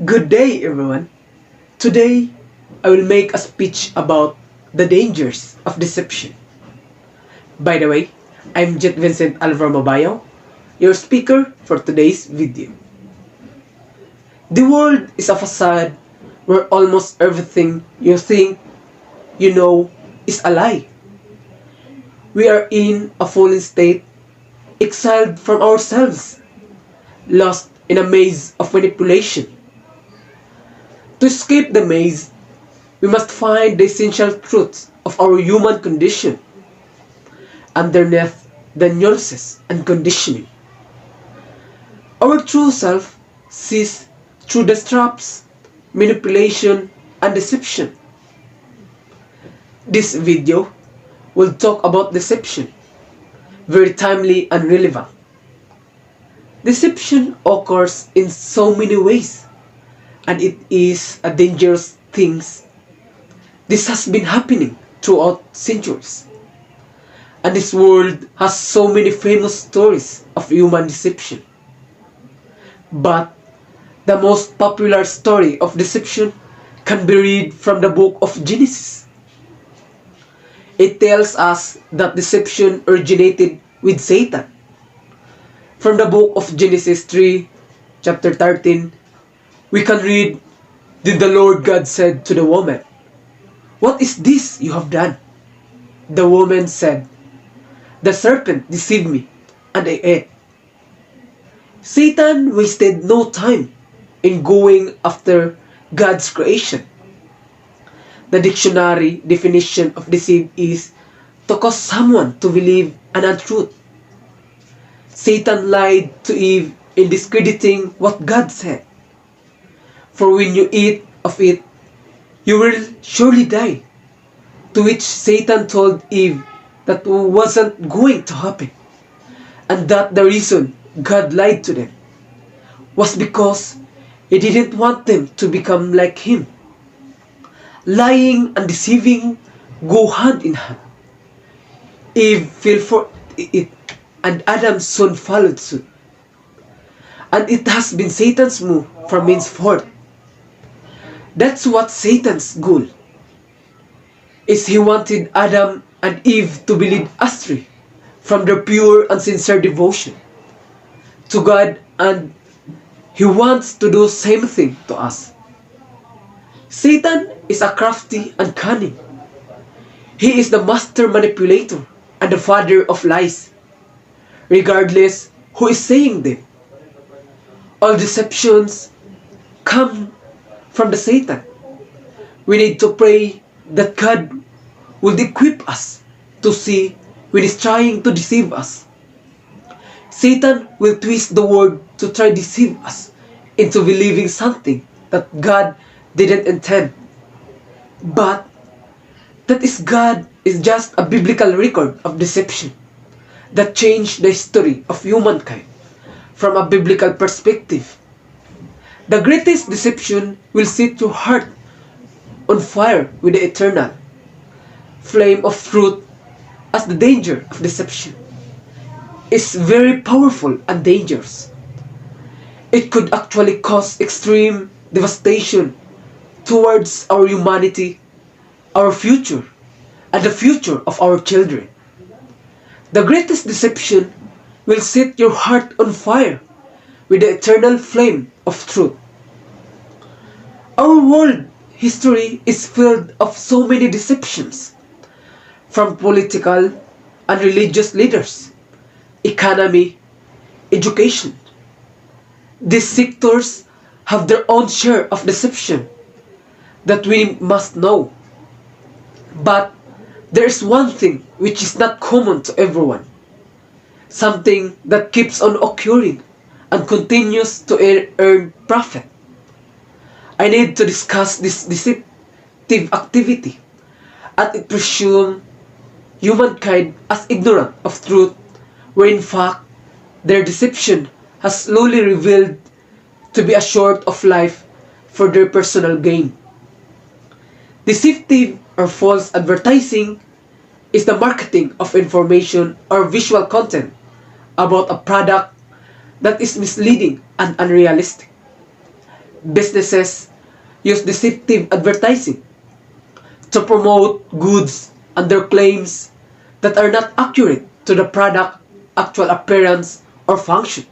Good day, everyone. Today, I will make a speech about the dangers of deception. By the way, I'm Jet Vincent Alvaro Mabayo, your speaker for today's video. The world is a facade where almost everything you think you know is a lie. We are in a fallen state, exiled from ourselves, lost in a maze of manipulation. To escape the maze, we must find the essential truths of our human condition underneath the nuances and conditioning. Our true self sees through the traps, manipulation, and deception. This video will talk about deception, very timely and relevant. Deception occurs in so many ways, and it is a dangerous thing. This has been happening throughout centuries. And this world has so many famous stories of human deception. But the most popular story of deception can be read from the book of Genesis. It tells us that deception originated with Satan. From the book of Genesis 3, chapter 13, we can read, "Then the Lord God said to the woman, 'What is this you have done?' The woman said, 'The serpent deceived me, and I ate.'" Satan wasted no time in going after God's creation. The dictionary definition of deceive is to cause someone to believe an untruth. Satan lied to Eve in discrediting what God said. "For when you eat of it, you will surely die." To which Satan told Eve that wasn't going to happen, and that the reason God lied to them was because He didn't want them to become like Him. Lying and deceiving go hand in hand. Eve fell for it, and Adam soon followed suit. And it has been Satan's move from henceforth. That's what Satan's goal is. He wanted Adam and Eve to be led astray from their pure and sincere devotion to God, and he wants to do the same thing to us. Satan is a crafty and cunning. He is the master manipulator and the father of lies, regardless who is saying them. All deceptions come from the Satan. We need to pray that God will equip us to see when He's trying to deceive us. Satan will twist the word to try to deceive us into believing something that God didn't intend. But that is God is just a biblical record of deception that changed the history of humankind from a biblical perspective. The greatest deception will set your heart on fire with the eternal flame of truth, as the danger of deception is very powerful and dangerous. It could actually cause extreme devastation towards our humanity, our future, and the future of our children. The greatest deception will set your heart on fire with the eternal flame of truth. Our world history is filled of so many deceptions, from political and religious leaders, economy, education. These sectors have their own share of deception that we must know. But there is one thing which is not common to everyone, something that keeps on occurring and continues to earn profit. I need to discuss this deceptive activity, and it presumes humankind as ignorant of truth, where in fact their deception has slowly revealed to be a short of life for their personal gain. Deceptive or false advertising is the marketing of information or visual content about a product that is misleading and unrealistic. Businesses use deceptive advertising to promote goods under claims that are not accurate to the product actual appearance or function.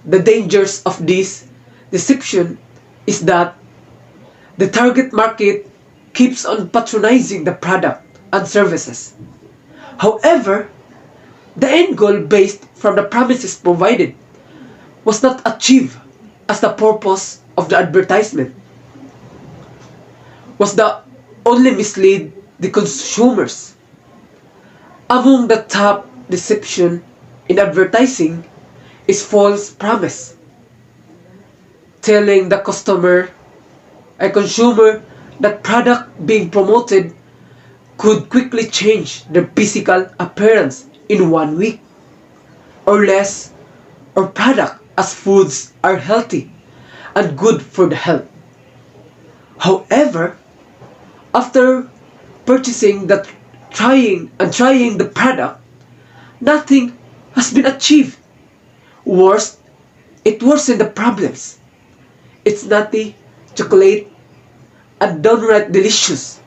The dangers of this deception is that the target market keeps on patronizing the product and services. However, the end goal based from the promises provided was not achieved as the purpose of the advertisement was the only mislead the consumers. Among the top deception in advertising is false promise, telling the customer, a consumer, that product being promoted could quickly change their physical appearance in 1 week or less, or product as foods are healthy and good for the health. However, after purchasing the trying the product, nothing has been achieved. Worse, it worsened the problems. It's nutty, chocolate, and downright delicious.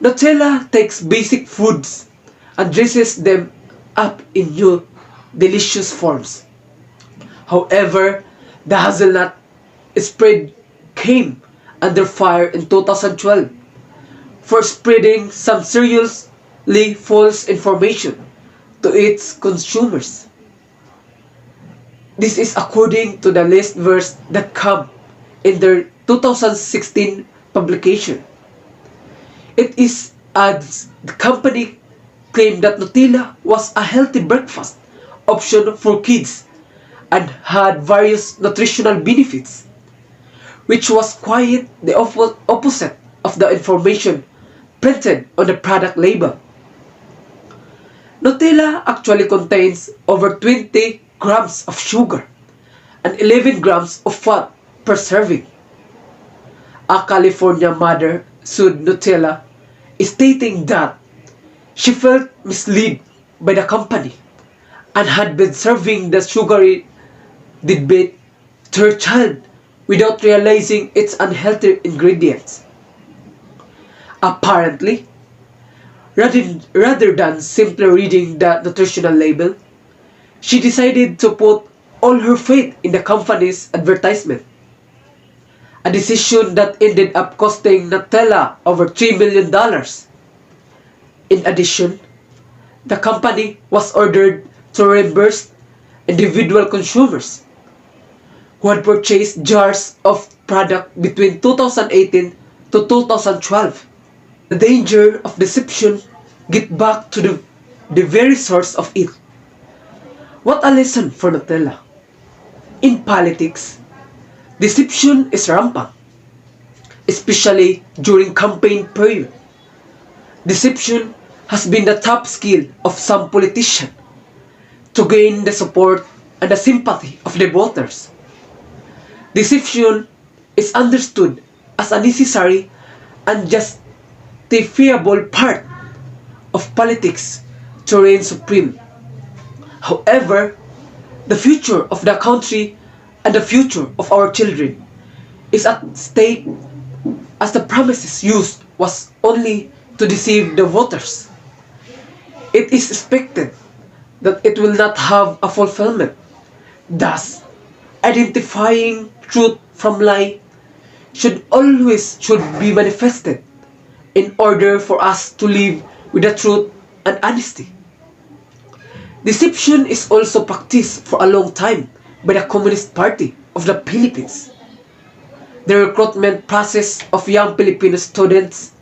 Nutella takes basic foods and dresses them up in new, delicious forms. However, the hazelnut spread came under fire in 2012 for spreading some seriously false information to its consumers. This is according to the listverse.com in their 2016 publication. It is as the company claimed that Nutella was a healthy breakfast option for kids and had various nutritional benefits, which was quite the opposite of the information printed on the product label. Nutella actually contains over 20 grams of sugar and 11 grams of fat per serving. A California mother sued Nutella, stating that she felt misled by the company and had been serving the sugary tidbit to her child without realizing its unhealthy ingredients. Apparently, rather than simply reading the nutritional label, she decided to put all her faith in the company's advertisement, a decision that ended up costing Nutella over $3 million. In addition, the company was ordered to reimburse individual consumers who had purchased jars of product between 2018 to 2012. The danger of deception get back to the very source of it. What a lesson for Nutella. In politics, deception is rampant, especially during campaign period. Deception has been the top skill of some politicians to gain the support and the sympathy of the voters. Deception is understood as a necessary and justifiable part of politics to reign supreme. However, the future of the country and the future of our children is at stake, as the promises used was only to deceive the voters. It is expected that it will not have a fulfillment. Thus, identifying truth from lie should be manifested in order for us to live with the truth and honesty. Deception is also practiced for a long time by the Communist Party of the Philippines. The recruitment process of young Filipino students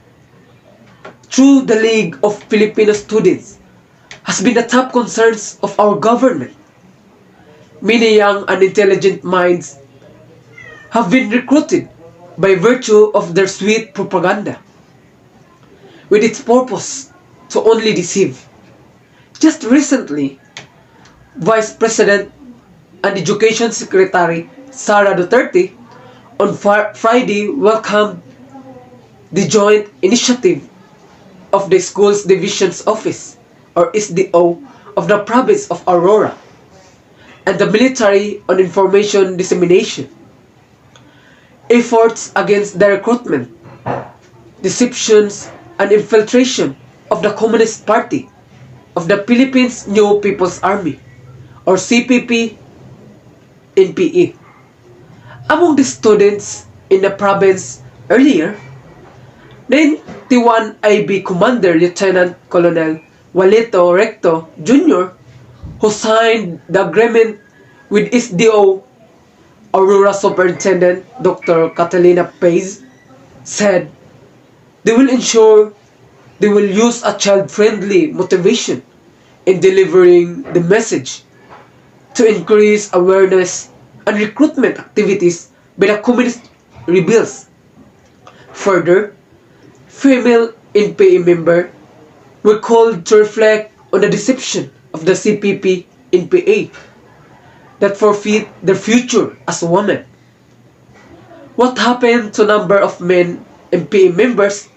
through the League of Filipino Students has been the top concerns of our government. Many young and intelligent minds have been recruited by virtue of their sweet propaganda, with its purpose to only deceive. Just recently, Vice President and Education Secretary Sara Duterte on Friday welcomed the joint initiative of the Schools Divisions Office, or SDO, of the province of Aurora and the Military on Information Dissemination. efforts against the recruitment, deceptions, and infiltration of the Communist Party of the Philippines New People's Army, or CPP-NPA. Among the students in the province earlier, 91 IB Commander Lieutenant Colonel Walito Recto Jr., who signed the agreement with SDO Aurora Superintendent Dr. Catalina Pais, said they will ensure they will use a child-friendly motivation in delivering the message to increase awareness and recruitment activities by the communist rebels. Further, female NPA members were called to reflect on the deception of the CPP NPA that forfeit their future as a woman. What happened to a number of men NPA members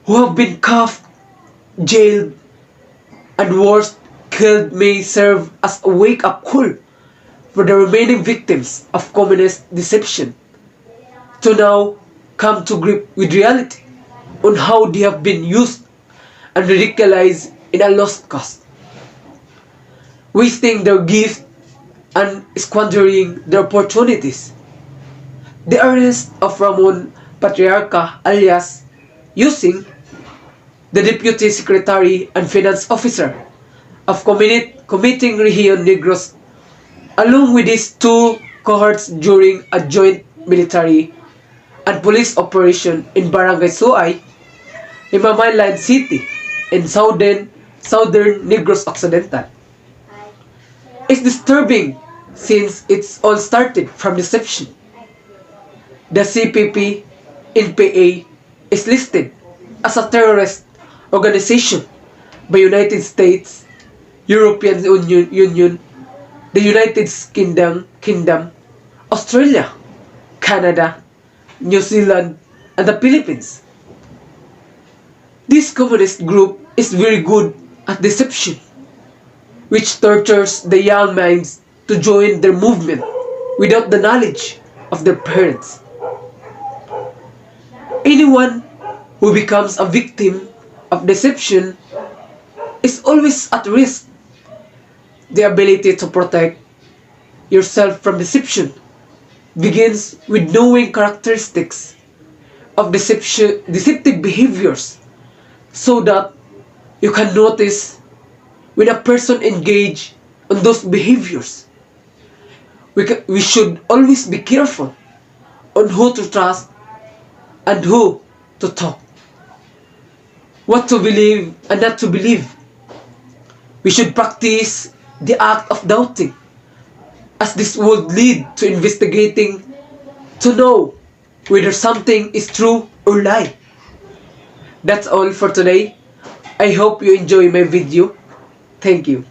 who have been cuffed, jailed, and worse, killed may serve as a wake-up call for the remaining victims of communist deception to now come to grip with reality on how they have been used and ridiculized in a lost cause, wasting their gift and squandering their opportunities. The arrest of Ramon Patriarca alias Using, the Deputy Secretary and Finance Officer of Committing Region Negros, along with his two cohorts during a joint military and police operation in Barangay Suay, Mamamaylan City, in southern Negros Occidental. It's disturbing since it's all started from deception. The CPP NPA is listed as a terrorist organization by United States, European Union, the United Kingdom, Australia, Canada, New Zealand, and the Philippines. This communist group is very good at deception, which tortures the young minds to join their movement without the knowledge of their parents. Anyone who becomes a victim of deception is always at risk. The ability to protect yourself from deception begins with knowing characteristics of deceptive behaviors so that you can notice when a person engage on those behaviors. We should always be careful on who to trust and who to talk, what to believe and not to believe. We should practice the act of doubting, as this would lead to investigating to know whether something is true or lie. That's all for today. I hope you enjoy my video. Thank you.